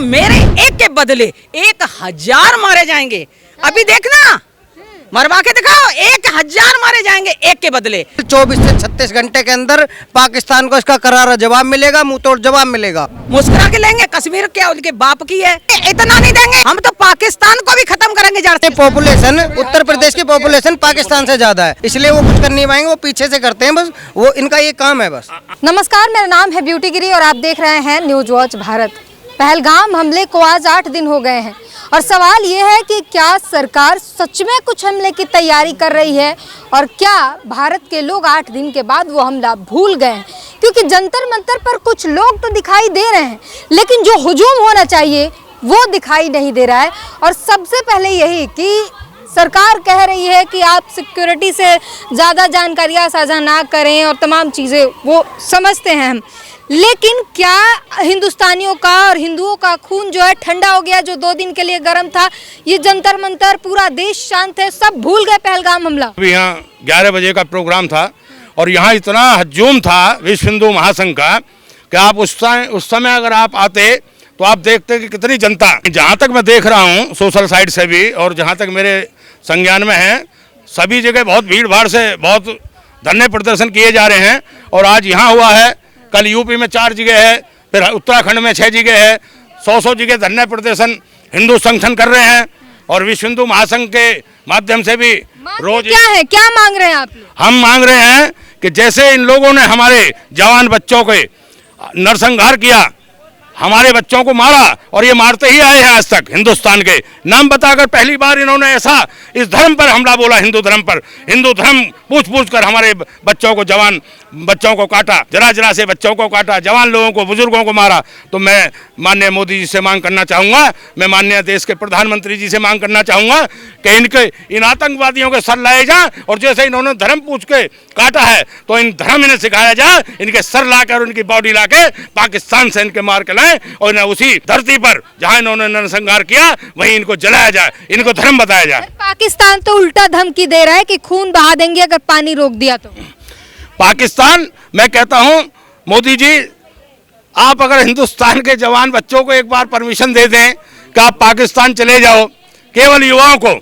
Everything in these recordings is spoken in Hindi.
मेरे एक के बदले 1000 मारे जाएंगे। अभी देखना, मरवा के दिखाओ, 1000 मारे जाएंगे एक के बदले। 24 से 36 घंटे के अंदर पाकिस्तान को इसका करारा जवाब मिलेगा, मुंह तोड़ जवाब मिलेगा। मुस्कुरा के लेंगे। कश्मीर क्या उनके बाप की है? इतना नहीं देंगे, हम तो पाकिस्तान को भी खत्म करेंगे जड़ से। पॉपुलेशन उत्तर प्रदेश की पॉपुलेशन पाकिस्तान से ज्यादा है, इसलिए वो कुछ कर नहीं पाएंगे, वो पीछे से करते हैं बस, वो इनका ये काम है बस। नमस्कार, मेरा नाम है ब्यूटी गिरी और आप देख रहे हैं न्यूज वॉच भारत। पहलगाम हमले को आज 8 दिन हो गए हैं और सवाल ये है कि क्या सरकार सच में कुछ हमले की तैयारी कर रही है और क्या भारत के लोग 8 दिन के बाद वो हमला भूल गए हैं? क्योंकि जंतर मंतर पर कुछ लोग तो दिखाई दे रहे हैं, लेकिन जो हुजूम होना चाहिए वो दिखाई नहीं दे रहा है। और सबसे पहले यही कि सरकार कह रही है कि आप सिक्योरिटी से ज़्यादा जानकारियाँ साझा ना करें और तमाम चीज़ें वो समझते हैं हम, लेकिन क्या हिंदुस्तानियों का और हिंदुओं का खून जो है ठंडा हो गया? जो 2 दिन के लिए गर्म था, ये जंतर मंतर, पूरा देश शांत है, सब भूल गए पहलगाम हमला। अभी यहाँ 11 बजे का प्रोग्राम था और यहाँ इतना हजूम था विश्व हिंदू महासंघ का कि आप उस समय अगर आप आते तो आप देखते कि कितनी जनता। जहाँ तक मैं देख रहा हूँ सोशल साइट से भी और जहाँ तक मेरे संज्ञान में है, सभी जगह बहुत भीड़ भाड़ से बहुत धरने प्रदर्शन किए जा रहे हैं। और आज यहाँ हुआ है, कल यूपी में 4 जगह है, फिर उत्तराखंड में 6 जगह है, 100 जगह धरने प्रदर्शन हिंदू संगठन कर रहे हैं। और विश्व हिंदू महासंघ के माध्यम से भी रोज क्या है, क्या मांग रहे हैं आप लोग? हम मांग रहे हैं कि जैसे इन लोगों ने हमारे जवान बच्चों के नरसंहार किया, हमारे बच्चों को मारा और ये मारते ही आए हैं आज तक, हिंदुस्तान के नाम बताकर पहली बार इन्होंने ऐसा इस धर्म पर हमला बोला, हिंदू धर्म पर। हिंदू धर्म पूछ कर हमारे बच्चों को, जवान बच्चों को काटा, जरा से बच्चों को काटा, जवान लोगों को, बुजुर्गों को मारा। तो मैं माननीय मोदी जी से मांग करना चाहूँगा, मैं माननीय देश के प्रधानमंत्री जी से मांग करना चाहूँगा कि इन आतंकवादियों के सर लाए जाए और जैसे इन्होंने धर्म पूछ के काटा है तो इन धर्म इन्हें सिखाया जाए, इनके सर लाकर और इनकी बॉडी लाके पाकिस्तान से इनके मार के लाए और इन्हें उसी धरती पर जहाँ इन्होंने नरसंहार किया वहीं इनको जलाया जाए, इनको धर्म बताया जाए। पाकिस्तान तो उल्टा धमकी दे रहा है कि खून बहा देंगे अगर पानी रोक दिया तो। पाकिस्तान, मैं कहता हूं मोदी जी, आप अगर हिंदुस्तान के जवान बच्चों को एक बार परमिशन दे दें कि आप पाकिस्तान चले जाओ, केवल युवाओं को,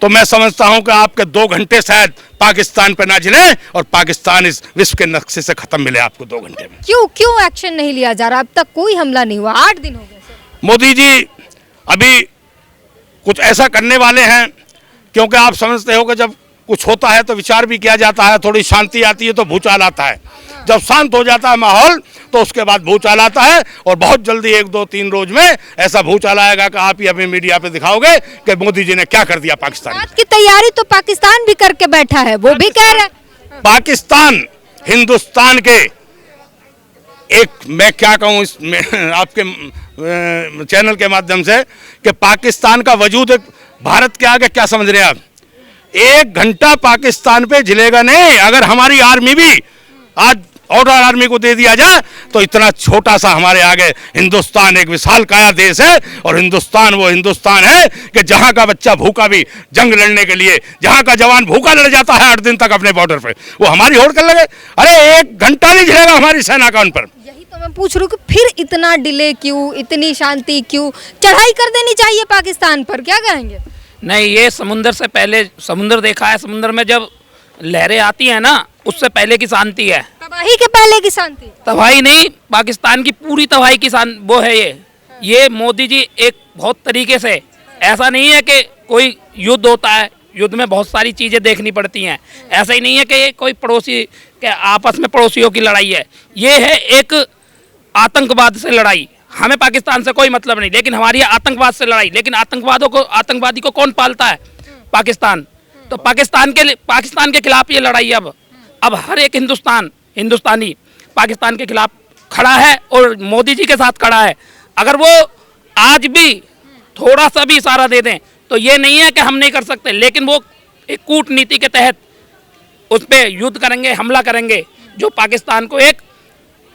तो मैं समझता हूं कि आपके 2 घंटे शायद पाकिस्तान पे ना जिले और पाकिस्तान इस विश्व के नक्शे से खत्म मिले आपको 2 घंटे में। क्यों एक्शन नहीं लिया जा रहा? अब तक कोई हमला नहीं हुआ, 8 दिन हो गए सर। मोदी जी अभी कुछ ऐसा करने वाले हैं, क्योंकि आप समझते हो कि जब कुछ होता है तो विचार भी किया जाता है, थोड़ी शांति आती है तो भूचाल आता है, जब शांत हो जाता है माहौल तो उसके बाद भूचाल आता है। और बहुत जल्दी 1, 2, 3 रोज में ऐसा भूचाल आएगा कि आप ही अपने मीडिया पे दिखाओगे कि मोदी जी ने क्या कर दिया पाकिस्तान की तैयारी तो पाकिस्तान भी करके बैठा है, वो भी कह रहे हैं। पाकिस्तान हिंदुस्तान के एक, मैं क्या कहूँ इस आपके चैनल के माध्यम से, कि पाकिस्तान का वजूद भारत के आगे क्या समझ रहे हैं आप? 1 घंटा पाकिस्तान पे झिलेगा नहीं। अगर हमारी आर्मी भी आज ऑर्डर आर्मी को दे दिया जाए तो इतना छोटा सा हमारे आगे हिंदुस्तान एक विशाल काया देश है। और हिंदुस्तान वो हिंदुस्तान है कि जहां का बच्चा भूखा भी जंग लड़ने के लिए, जहां का जवान भूखा लड़ जाता है 8 दिन तक अपने बॉर्डर पे, वो हमारी होड़ कर लगे। अरे 1 घंटा नहीं झिलेगा हमारी सेना का उन पर। यही तो मैं पूछ रही हूँ कि फिर इतना डिले क्यों, इतनी शांति क्यों? चढ़ाई कर देनी चाहिए पाकिस्तान पर, क्या कहेंगे? नहीं, ये समुंदर से पहले समुंदर देखा है, समुंदर में जब लहरें आती हैं ना, उससे पहले की शांति है। तबाही के पहले की शांति? तबाही नहीं, पाकिस्तान की पूरी तबाही की वो है ये मोदी जी एक बहुत तरीके से, ऐसा नहीं है कि कोई युद्ध होता है, युद्ध में बहुत सारी चीज़ें देखनी पड़ती हैं, ऐसा ही नहीं है कि कोई पड़ोसी के आपस में पड़ोसियों की लड़ाई है, ये है एक आतंकवाद से लड़ाई। हमें पाकिस्तान से कोई मतलब नहीं, लेकिन हमारी आतंकवाद से लड़ाई। लेकिन आतंकवादी को कौन पालता है? पाकिस्तान। तो पाकिस्तान के खिलाफ ये लड़ाई अब हर एक हिंदुस्तानी पाकिस्तान के खिलाफ खड़ा है और मोदी जी के साथ खड़ा है। अगर वो आज भी थोड़ा सा भी इशारा दे दें तो ये नहीं है कि हम नहीं कर सकते, लेकिन वो एक कूटनीति के तहत उस पर युद्ध करेंगे, हमला करेंगे, जो पाकिस्तान को एक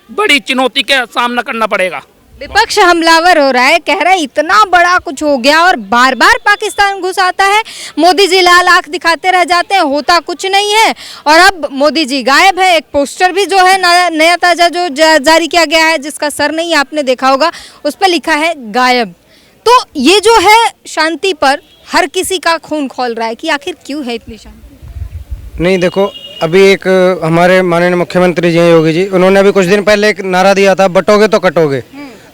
बड़ी चुनौती का सामना करना पड़ेगा। विपक्ष हमलावर हो रहा है, कह रहा है इतना बड़ा कुछ हो गया और बार बार पाकिस्तान घुस आता है, मोदी जी लाल आंख दिखाते रह जाते हैं, होता कुछ नहीं है। और अब मोदी जी गायब है। एक पोस्टर भी जो है नया ताजा जो जारी किया गया है, जिसका सर नहीं आपने देखा होगा, उस पर लिखा है गायब। तो ये जो है शांति पर हर किसी का खून खौल रहा है कि आखिर क्यों है इतनी शांति। नहीं देखो, अभी एक हमारे माननीय मुख्यमंत्री जी हैं योगी जी, उन्होंने अभी कुछ दिन पहले एक नारा दिया था, बटोगे तो कटोगे।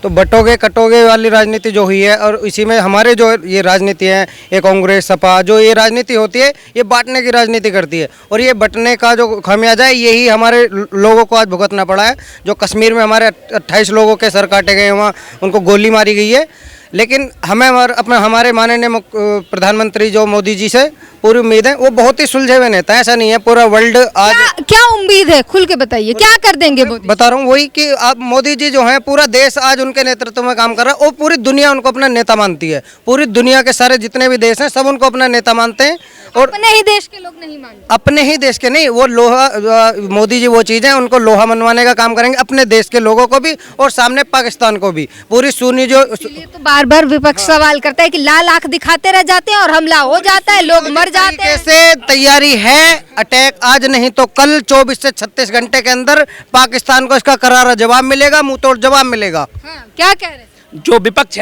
तो बटोगे कटोगे वाली राजनीति जो हुई है, और इसी में हमारे जो ये राजनीति है, ये कांग्रेस सपा जो ये राजनीति होती है, ये बांटने की राजनीति करती है। और ये बंटने का जो खामियाजा है, यही हमारे लोगों को आज भुगतना पड़ा है। जो कश्मीर में हमारे 28 लोगों के सर काटे गए, वहाँ उनको गोली मारी गई है। लेकिन हमें हमारे माननीय प्रधानमंत्री जो मोदी जी से पूरी उम्मीद है, वो बहुत ही सुलझे हुए नेता है, ऐसा नहीं है पूरा वर्ल्ड आज। क्या उम्मीद है, खुल के बताइए, क्या कर देंगे मोदी? बता रहा हूँ वही कि आप मोदी जी जो हैं, पूरा देश आज उनके नेतृत्व में काम कर रहा है और पूरी दुनिया उनको अपना नेता मानती है। पूरी दुनिया के सारे जितने भी देश हैं, सब उनको अपना नेता मानते हैं। और अपने ही देश के लोग नहीं मानते, अपने ही देश के नहीं, वो लोहा मोदी जी वो चीज़ है, उनको लोहा मनवाने का काम करेंगे अपने देश के लोगों को भी और सामने पाकिस्तान को भी। पूरी सुनी जो तो बार बार विपक्ष सवाल करता है कि लाल आंख दिखाते रह जाते हैं और हमला हो जाता है, लोग मर जाते हैं। कैसे तैयारी है अटैक, आज नहीं तो कल 24 से 36 घंटे के अंदर पाकिस्तान को इसका करारा जवाब मिलेगा, मुंह तोड़ जवाब मिलेगा। क्या कह रहे हैं? जो विपक्ष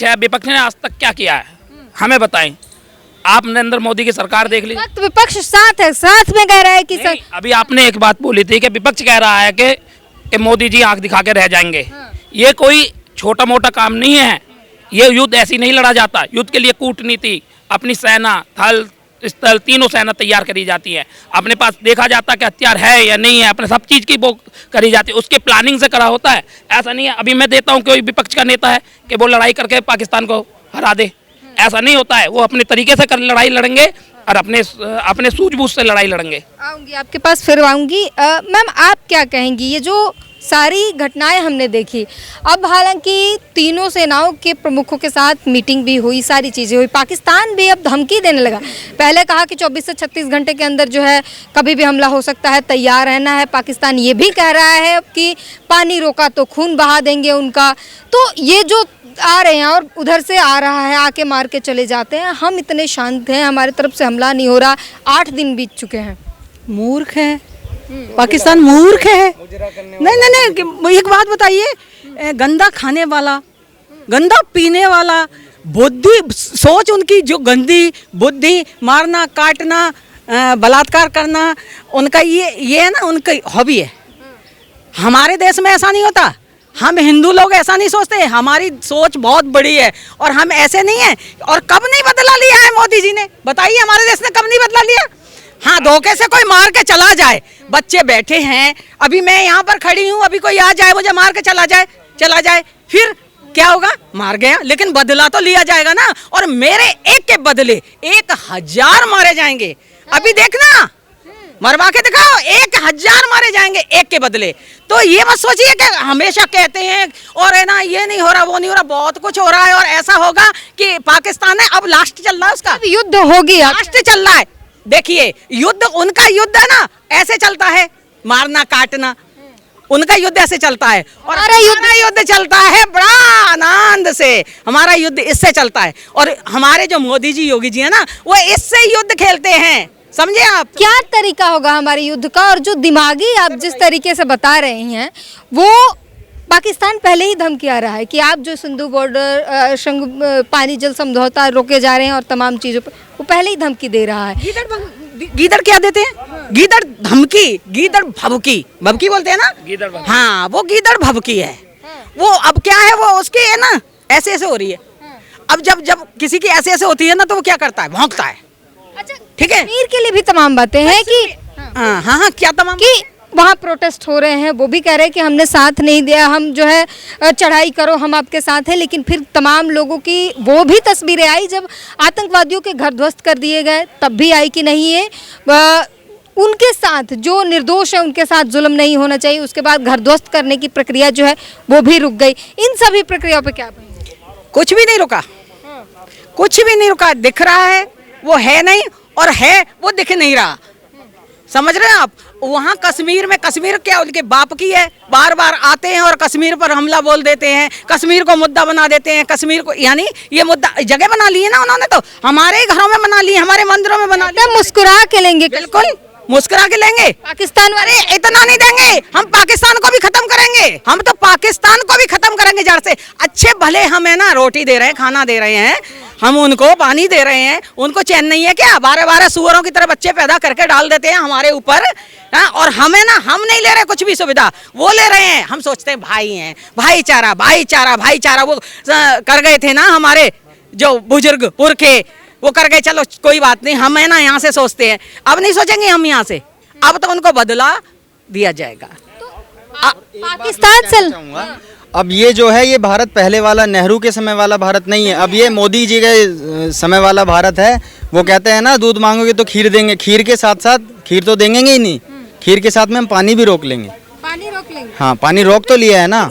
है, विपक्ष ने आज तक क्या किया है हमें बताएं। आप नरेंद्र मोदी की सरकार देख ली, विपक्ष साथ है, साथ में कह रहा है कि सर, अभी आपने एक बात बोली थी कि विपक्ष कह रहा है कि मोदी जी आंख दिखा के रह जाएंगे। ये कोई छोटा मोटा काम नहीं है, ये युद्ध ऐसी नहीं लड़ा जाता। युद्ध के लिए कूटनीति, अपनी सेना, थल स्थल तीनों सेना तैयार करी जाती है। अपने पास देखा जाता है कि हथियार है या नहीं है, अपने सब चीज़ की वो करी जाती है, उसके प्लानिंग से करा होता है। ऐसा नहीं है अभी मैं देता हूँ कोई विपक्ष का नेता है कि वो लड़ाई करके पाकिस्तान को हरा दे, ऐसा नहीं होता है। वो अपने तरीके से लड़ाई लड़ेंगे और अपने सूझबूझ से लड़ाई लड़ेंगे। आऊंगी आपके पास, फिर आऊंगी। मैम आप क्या कहेंगी, ये जो सारी घटनाएं हमने देखी, अब हालांकि तीनों सेनाओं के प्रमुखों के साथ मीटिंग भी हुई, सारी चीज़ें हुई, पाकिस्तान भी अब धमकी देने लगा। पहले कहा कि 24 से 36 घंटे के अंदर जो है कभी भी हमला हो सकता है, तैयार रहना है। पाकिस्तान ये भी कह रहा है कि पानी रोका तो खून बहा देंगे उनका। तो ये जो आ रहे हैं और उधर से आ रहा है, आके मार के चले जाते हैं, हम इतने शांत हैं, हमारी तरफ से हमला नहीं हो रहा, 8 दिन बीत चुके हैं। मूर्ख है पाकिस्तान, मूर्ख है। नहीं, एक बात बताइए, गंदा खाने वाला, गंदा पीने वाला, बुद्धि सोच उनकी जो गंदी बुद्धि, मारना काटना, बलात्कार करना, उनका ये है ना, उनका हॉबी है। हमारे देश में ऐसा नहीं होता, हम हिंदू लोग ऐसा नहीं सोचते, हमारी सोच बहुत बड़ी है और हम ऐसे नहीं है। और कब नहीं बदला लिया है मोदी जी ने, बताइए हमारे देश ने कब नहीं बदला लिया। हाँ, धोखे से कोई मार के चला जाए, बच्चे बैठे हैं, अभी मैं यहाँ पर खड़ी हूँ, अभी कोई आ जाए मुझे मार के चला जाए, फिर क्या होगा, मार गया, लेकिन बदला तो लिया जाएगा ना। और मेरे एक के बदले 1000 मारे जाएंगे। अभी देखना, मरवा के दिखाओ, 1000 मारे जाएंगे एक के बदले। तो ये मत सोचिए कि हमेशा कहते हैं और है ना, ये नहीं हो रहा, वो नहीं हो रहा, बहुत कुछ हो रहा है और ऐसा होगा कि पाकिस्तान है, अब लास्ट चल रहा है उसका, युद्ध होगी, लास्ट चल रहा है। देखिए युद्ध, उनका युद्ध है ना, ऐसे चलता है, मारना काटना, उनका युद्ध ऐसे चलता है और हमारा युद्ध चलता है बड़ा आनंद से। हमारा युद्ध इससे चलता है और हमारे जो मोदी जी योगी जी है ना, वो इससे युद्ध खेलते हैं, समझे आप। क्या तरीका होगा हमारे युद्ध का? और जो दिमागी आप जिस तरीके से बता रहे हैं, वो पाकिस्तान पहले ही धमकी आ रहा है कि आप जो सिंधु बॉर्डर पानी जल समझौता रोके जा रहे हैं और तमाम चीज़ों पर, वो पहले ही धमकी दे रहा है। गीदड़ क्या देते हैं, गीदड़ धमकी, गीदड़ भभकी बोलते हैं ना, गीदड़, हाँ वो गीदड़ भभकी है। वो अब क्या है, वो उसकी है ना ऐसे हो रही है। अब जब किसी की ऐसे होती है ना, तो वो क्या करता है, भौंकता है। अच्छा, ठीक है, कश्मीर के लिए भी तमाम बातें हैं कि हाँ क्या तमाम, कि वहाँ प्रोटेस्ट हो रहे हैं, वो भी कह रहे हैं कि हमने साथ नहीं दिया, हम जो है चढ़ाई करो, हम आपके साथ हैं। लेकिन फिर तमाम लोगों की वो भी तस्वीरें आई जब आतंकवादियों के घर ध्वस्त कर दिए गए, तब भी आई कि नहीं है उनके साथ जो निर्दोष है उनके साथ जुल्म नहीं होना चाहिए। उसके बाद घर ध्वस्त करने की प्रक्रिया जो है वो भी रुक गई। इन सभी प्रक्रियाओं पे क्या कहेंगे? कुछ भी नहीं रुका, कुछ भी नहीं रुका। दिख रहा है वो है नहीं, और है वो दिख नहीं रहा, समझ रहे हैं आप। वहाँ कश्मीर में, कश्मीर क्या उनके बाप की है, बार बार आते हैं और कश्मीर पर हमला बोल देते हैं, कश्मीर को मुद्दा बना देते हैं, कश्मीर को, यानी ये मुद्दा जगह बना ली है ना उन्होंने, तो हमारे घरों में बना ली, हमारे मंदिरों में बना ली। मुस्कुरा के लेंगे, बिल्कुल मुस्कुरा के लेंगे। पाकिस्तान अरे इतना नहीं देंगे, हम पाकिस्तान को भी खत्म करेंगे, हम तो पाकिस्तान को भी खत्म करेंगे जड़ से। अच्छे भले हमें ना रोटी दे रहे हैं, खाना दे रहे हैं, हम उनको पानी दे रहे हैं, उनको चैन नहीं है क्या? 12-12 सुअरों की तरह बच्चे पैदा करके डाल देते हैं हमारे ऊपर, और हमें ना, हम नहीं ले रहे कुछ भी सुविधा, वो ले रहे हैं। हम सोचते हैं भाई हैं, भाईचारा भाईचारा भाईचारा, वो कर गए थे ना हमारे जो बुजुर्ग पुरखे, वो कर गए, चलो कोई बात नहीं। हम है ना यहाँ से सोचते हैं, अब नहीं सोचेंगे हम यहाँ से, अब तो उनको बदला दिया जाएगा। पाकिस्तान से अब ये जो है ये भारत पहले वाला नेहरू के समय वाला भारत नहीं है, अब ये मोदी जी के समय वाला भारत है। वो कहते हैं ना, दूध मांगोगे तो खीर देंगे, खीर के साथ साथ, खीर तो देंगे ही नहीं, खीर के साथ में हम पानी भी रोक लेंगे। पानी रोक लेंगे, हाँ पानी रोक तो लिया है ना।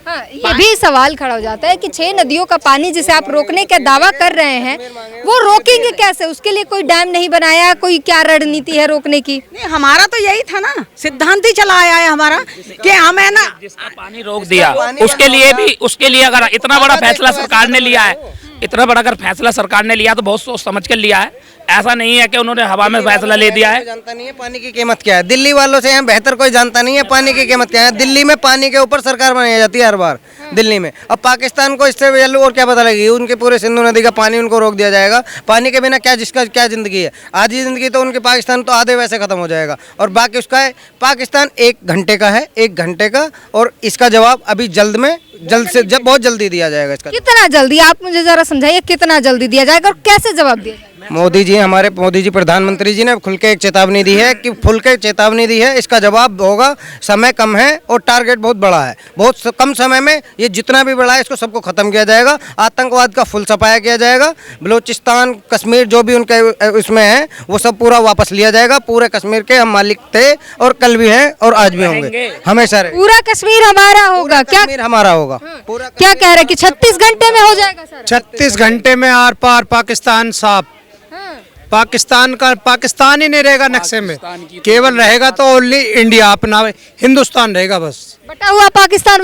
हाँ, ये भी सवाल खड़ा हो जाता है कि 6 नदियों का पानी जिसे आप रोकने का दावा कर रहे हैं, वो रोकेंगे कैसे? उसके लिए कोई डैम नहीं बनाया, कोई क्या रणनीति है रोकने की? नहीं, हमारा तो यही था ना, सिद्धांत ही चला आया है हमारा कि हमें ना, जिसका पानी रोक दिया उसके लिए अगर इतना बड़ा फैसला सरकार ने लिया है, इतना बड़ा अगर फैसला सरकार ने लिया तो बहुत सोच समझ कर लिया है। ऐसा नहीं है कि उन्होंने हवा में फैसला ले दिया है। जानता नहीं है पानी की कीमत क्या है, दिल्ली वालों से यहाँ बेहतर कोई जानता नहीं है पानी की कीमत क्या है। दिल्ली में पानी के ऊपर सरकार बनाई जाती है हर बार दिल्ली में। अब पाकिस्तान को इससे और क्या पता लगेगी, उनके पूरे सिंधु नदी का पानी उनको रोक दिया जाएगा। पानी के बिना क्या, जिसका क्या जिंदगी है, आधी जिंदगी तो उनके पाकिस्तान तो आधे वैसे खत्म हो जाएगा, और बाकी उसका है। पाकिस्तान 1 घंटे का है, 1 घंटे का, और इसका जवाब अभी जल्द से बहुत जल्दी दिया जाएगा। इसका कितना जल्दी, आप मुझे जरा समझाइए, कितना जल्दी दिया जाएगा और कैसे जवाब दिया जाएगा? मोदी जी प्रधानमंत्री जी ने खुल के एक चेतावनी दी है कि इसका जवाब होगा। समय कम है और टारगेट बहुत बड़ा है, बहुत कम समय में ये जितना भी बड़ा है इसको सबको खत्म किया जाएगा। आतंकवाद का फुल सफाया किया जाएगा। बलूचिस्तान, कश्मीर जो भी उनके उसमें है वो सब पूरा वापस लिया जाएगा। पूरे कश्मीर के हम मालिक थे और कल भी हैं और आज भी होंगे, हमेशा रहेंगे। पूरा कश्मीर हमारा होगा, क्या कश्मीर हमारा होगा पूरा। क्या कह रहे हैं कि 36 घंटे में हो जाएगा सर? 36 घंटे में आर पार पाकिस्तान साफ। पाकिस्तान ही नहीं रहेगा नक्शे में, केवल रहेगा तो ओनली इंडिया, अपना हिंदुस्तान रहेगा बस। बटा हुआ पाकिस्तान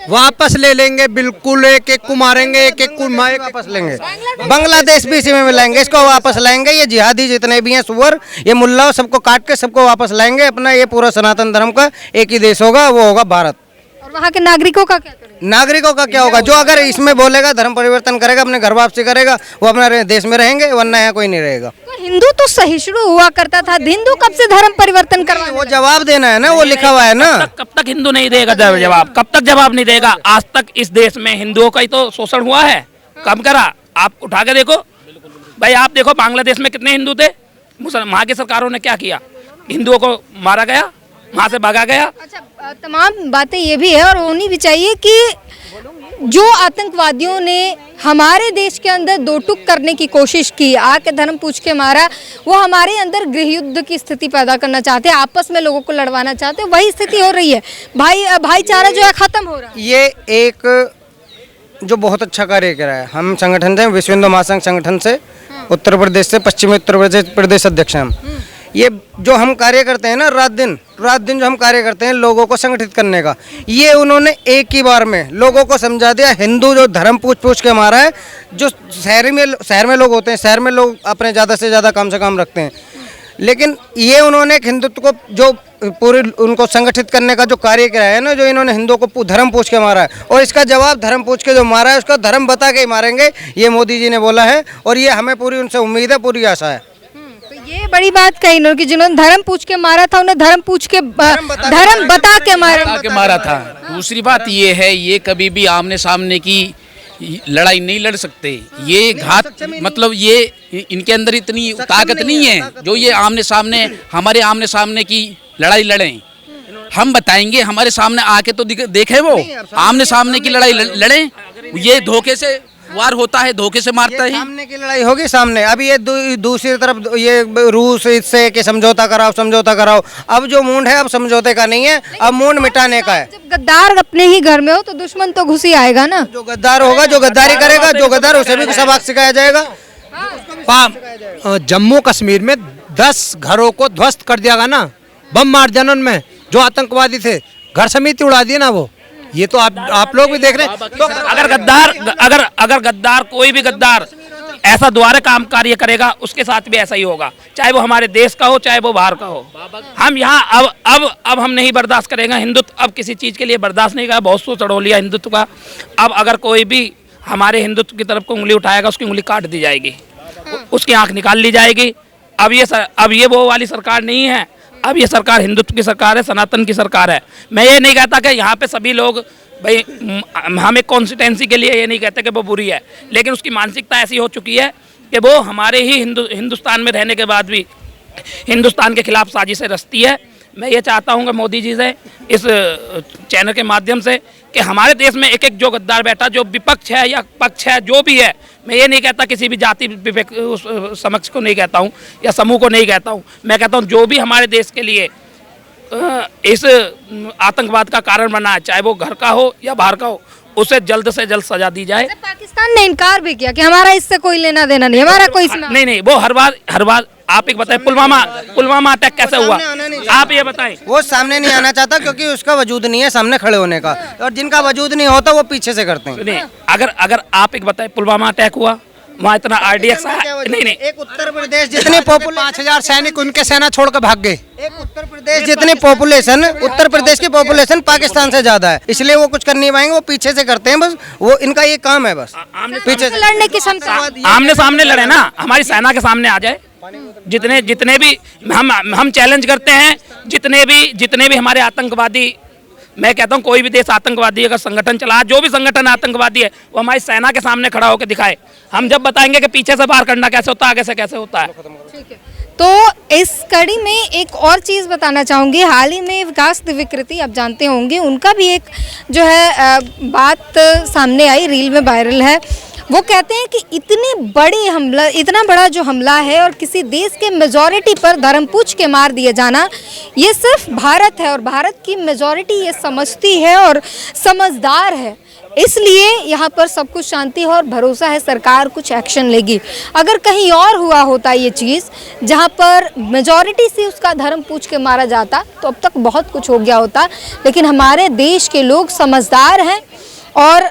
वापस ले लेंगे, बिल्कुल एक एक को मारेंगे, एक एक को वापस लेंगे। बांग्लादेश भी इसी में मिलाएंगे, इसको वापस लाएंगे। ये जिहादी जितने भी हैं सुअर, ये मुल्ला, सबको काट के सबको वापस लाएंगे। अपना ये पूरा सनातन धर्म का एक ही देश होगा, वो होगा भारत। और वहाँ के नागरिकों का क्या करेंगे? नागरिकों का क्या होगा? जो अगर इसमें बोलेगा, धर्म परिवर्तन करेगा, अपने घर वापसी करेगा, वो अपना देश में रहेंगे, वरना यहाँ कोई नहीं रहेगा। तो हिंदू तो सहिष्णु हुआ करता था, हिंदू कब से धर्म परिवर्तन करवा? वो जवाब देना है ना, वो लिखा हुआ है ना। कब तक हिंदू नहीं देगा जवाब? कब तक जवाब नहीं देगा? आज तक इस देश में हिंदुओं का ही तो शोषण हुआ है, कम करा। आप उठा के देखो भाई, आप देखो बांग्लादेश में कितने हिंदू थे, वहाँ की सरकारों ने क्या किया? हिंदुओं को मारा गया, वहाँ से भागा गया। अच्छा, तमाम बातें ये भी है और होनी भी चाहिए कि जो आतंकवादियों ने हमारे देश के अंदर दो टुक करने की कोशिश की, आके धर्म पूछ के मारा, वो हमारे अंदर गृह युद्ध की स्थिति पैदा करना चाहते हैं, आपस में लोगों को लड़वाना चाहते हैं। वही स्थिति हो रही है, भाईचारा जो है खत्म हो रहा है। ये एक जो बहुत अच्छा कार्य कर रहा है, हम संगठन से, विश्व हिंदू महासंघ संगठन से, उत्तर प्रदेश से, पश्चिमी उत्तर प्रदेश अध्यक्ष हैं हम। ये जो हम कार्य करते हैं ना, रात दिन जो हम कार्य करते हैं लोगों को संगठित करने का, ये उन्होंने एक ही बार में लोगों को समझा दिया। हिंदू जो धर्म पूछ के मारा है, जो शहर में लोग होते हैं, शहर में लोग अपने ज़्यादा से ज़्यादा काम से काम रखते हैं, लेकिन ये उन्होंने हिंदुत्व को जो पूरे उनको संगठित करने का जो कार्य कराया है ना, जो इन्होंने हिंदुओं को धर्म पूछ के मारा है, और इसका जवाब धर्म पूछ के जो मारा है उसका धर्म बता के ही मारेंगे, ये मोदी जी ने बोला है। और ये हमें पूरी उनसे उम्मीद है, पूरी आशा है। ये बड़ी बात कही इन्होंने कि जिन्होंने धर्म पूछ के मारा था, उन्हें धर्म पूछ के धर्म बता के मारा था। दूसरी बात ये है, ये कभी भी आमने सामने की लड़ाई नहीं लड़ सकते। ये घात, मतलब ये इनके अंदर इतनी ताकत नहीं है जो ये हमारे आमने सामने की लड़ाई लड़ें। हम बताएंगे, हमारे सामने आके तो देखे, वो आमने सामने की लड़ाई लड़ें। ये धोखे से वार होता है, धोखे से मारता है। सामने की लड़ाई होगी सामने। अब ये दूसरी तरफ ये रूस इससे कि समझौता कराओ। अब जो मूड है अब समझौते का नहीं है, अब मूड मिटाने का है। जब गद्दार अपने ही घर में हो तो दुश्मन तो घुस ही आएगा ना। जो गद्दार होगा, जो गद्दारी करेगा, जो गद्दार, उसे भी सबक सिखाया जाएगा। जम्मू कश्मीर में 10 घरों को ध्वस्त कर दिया गया ना, बम मार दिया उनमें, जो आतंकवादी थे, घर समिति उड़ा दी ना वो। ये तो आप लोग भी देख रहे हैं। तो अगर गद्दार कोई भी गद्दार ऐसा दोबारा काम कार्य करेगा, उसके साथ भी ऐसा ही होगा, चाहे वो हमारे देश का हो चाहे वो बाहर का हो। हम यहाँ अब हम नहीं बर्दाश्त करेंगे हिंदुत्व, अब किसी चीज़ के लिए बर्दाश्त नहीं करा, बहुत सो चढ़ो लिया हिंदुत्व का। अब अगर कोई भी हमारे हिंदुत्व की तरफ को उंगली उठाएगा, उसकी उंगली काट दी जाएगी, उसकी आंख निकाल ली जाएगी। अब ये वो वाली सरकार नहीं है, अब ये सरकार हिंदुत्व की सरकार है, सनातन की सरकार है। मैं ये नहीं कहता कि यहाँ पे सभी लोग भाई हम एक कॉन्स्टिट्यूंसी के लिए ये नहीं कहते कि वो बुरी है, लेकिन उसकी मानसिकता ऐसी हो चुकी है कि वो हमारे ही हिंदुस्तान में रहने के बाद भी हिंदुस्तान के खिलाफ साजिशें रचती है। मैं ये चाहता हूँ कि मोदी जी से इस चैनल के माध्यम से कि हमारे देश में एक एक जो गद्दार बैठा, जो विपक्ष है या पक्ष है, जो भी है, मैं ये नहीं कहता किसी भी जाति समक्ष को नहीं कहता हूँ या समूह को नहीं कहता हूँ, मैं कहता हूँ जो भी हमारे देश के लिए इस आतंकवाद का कारण बना है, चाहे वो घर का हो या बाहर का हो, उसे जल्द से जल्द सजा दी जाए। पाकिस्तान ने इनकार भी किया कि हमारा इससे कोई लेना देना नहीं, हमारा कोई नहीं, वो हर बार आप एक बताएं, पुलवामा अटैक कैसे हुआ, आप ये बताएं। वो सामने नहीं आना चाहता क्योंकि उसका वजूद नहीं है सामने खड़े होने का, और जिनका वजूद नहीं होता वो पीछे से करते हैं। अगर आप एक बताएं, पुलवामा अटैक हुआ, वहाँ इतना RDX नहीं, एक उत्तर प्रदेश जितनी 5,000 सैनिक उनके सेना छोड़कर भाग गए। एक उत्तर प्रदेश जितनी पॉपुलेशन, उत्तर प्रदेश की पॉपुलेशन पाकिस्तान से ज्यादा है, इसलिए वो कुछ कर नहीं पाएंगे, वो पीछे से करते हैं, बस वो इनका ये काम है, बस पीछे से लड़ने की क्षमता। आमने सामने लड़े ना, हमारी सेना के सामने आ जाए, जितने भी हम चैलेंज करते हैं, जितने भी हमारे आतंकवादी, मैं कहता हूँ कोई भी देश आतंकवादी अगर संगठन चला, जो भी संगठन आतंकवादी है, वो हमारी सेना के सामने खड़ा होकर दिखाए। हम जब बताएंगे कि पीछे से पार करना कैसे होता है, आगे से कैसे होता है। ठीक है, तो इस कड़ी में एक और चीज़ बताना चाहूँगी। हाल ही में विकास दिव्यकृति, आप जानते होंगे, उनका भी एक जो है बात सामने आई, रील में वायरल है। वो कहते हैं कि इतना बड़ा जो हमला है और किसी देश के मेजॉरिटी पर धर्मपूछ के मार दिए जाना, ये सिर्फ भारत है, और भारत की मेजॉरिटी ये समझती है और समझदार है, इसलिए यहाँ पर सब कुछ शांति है और भरोसा है सरकार कुछ एक्शन लेगी। अगर कहीं और हुआ होता ये चीज़, जहाँ पर मेजॉरिटी से उसका धर्म पूछ के मारा जाता, तो अब तक बहुत कुछ हो गया होता। लेकिन हमारे देश के लोग समझदार हैं, और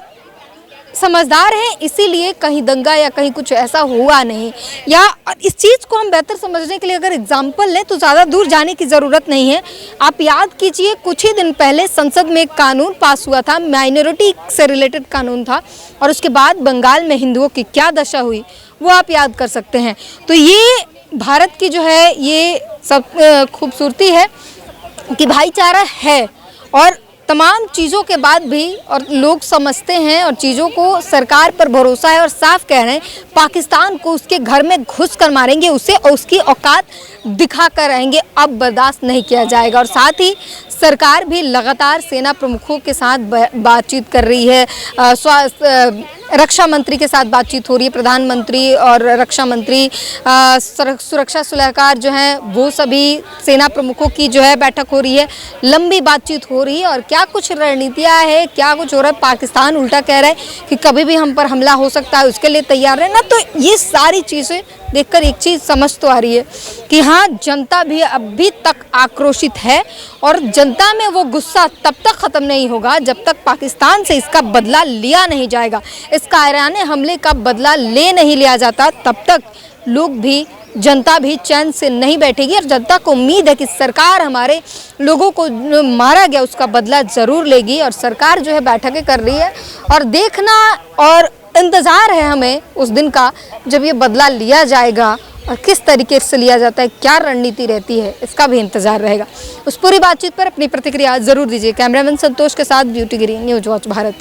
समझदार हैं इसीलिए कहीं दंगा या कहीं कुछ ऐसा हुआ नहीं। या इस चीज़ को हम बेहतर समझने के लिए अगर एग्जाम्पल लें तो ज़्यादा दूर जाने की ज़रूरत नहीं है। आप याद कीजिए, कुछ ही दिन पहले संसद में एक कानून पास हुआ था, माइनॉरिटी से रिलेटेड कानून था, और उसके बाद बंगाल में हिंदुओं की क्या दशा हुई वो आप याद कर सकते हैं। तो ये भारत की जो है ये सब खूबसूरती है कि भाईचारा है, और तमाम चीज़ों के बाद भी और लोग समझते हैं और चीज़ों को सरकार पर भरोसा है, और साफ कह रहे हैं पाकिस्तान को उसके घर में घुस कर मारेंगे, उसे उसकी औकात दिखा कर रहेंगे, अब बर्दाश्त नहीं किया जाएगा। और साथ ही सरकार भी लगातार सेना प्रमुखों के साथ बातचीत कर रही है, रक्षा मंत्री के साथ बातचीत हो रही है, प्रधानमंत्री और रक्षा मंत्री, सुरक्षा सलाहकार जो हैं वो सभी सेना प्रमुखों की जो है बैठक हो रही है, लंबी बातचीत हो रही है। और क्या कुछ रणनीतियाँ है, क्या कुछ हो रहा है, पाकिस्तान उल्टा कह रहा है कि कभी भी हम पर हमला हो सकता है, उसके लिए तैयार है ना। तो ये सारी चीज़ें देखकर एक चीज़ समझ तो आ रही है कि हाँ, जनता भी अभी तक आक्रोशित है, और जनता में वो गुस्सा तब तक ख़त्म नहीं होगा जब तक पाकिस्तान से इसका बदला लिया नहीं जाएगा, इस कायराने हमले का बदला नहीं लिया जाता, तब तक लोग भी, जनता भी चैन से नहीं बैठेगी। और जनता को उम्मीद है कि सरकार हमारे लोगों को मारा गया उसका बदला ज़रूर लेगी, और सरकार जो है बैठकें कर रही है, और देखना और इंतज़ार है हमें उस दिन का जब ये बदला लिया जाएगा, और किस तरीके से लिया जाता है, क्या रणनीति रहती है, इसका भी इंतज़ार रहेगा। उस पूरी बातचीत पर अपनी प्रतिक्रिया ज़रूर दीजिए। कैमरामैन संतोष के साथ ब्यूटी गिरी, न्यूज़ वॉच भारत।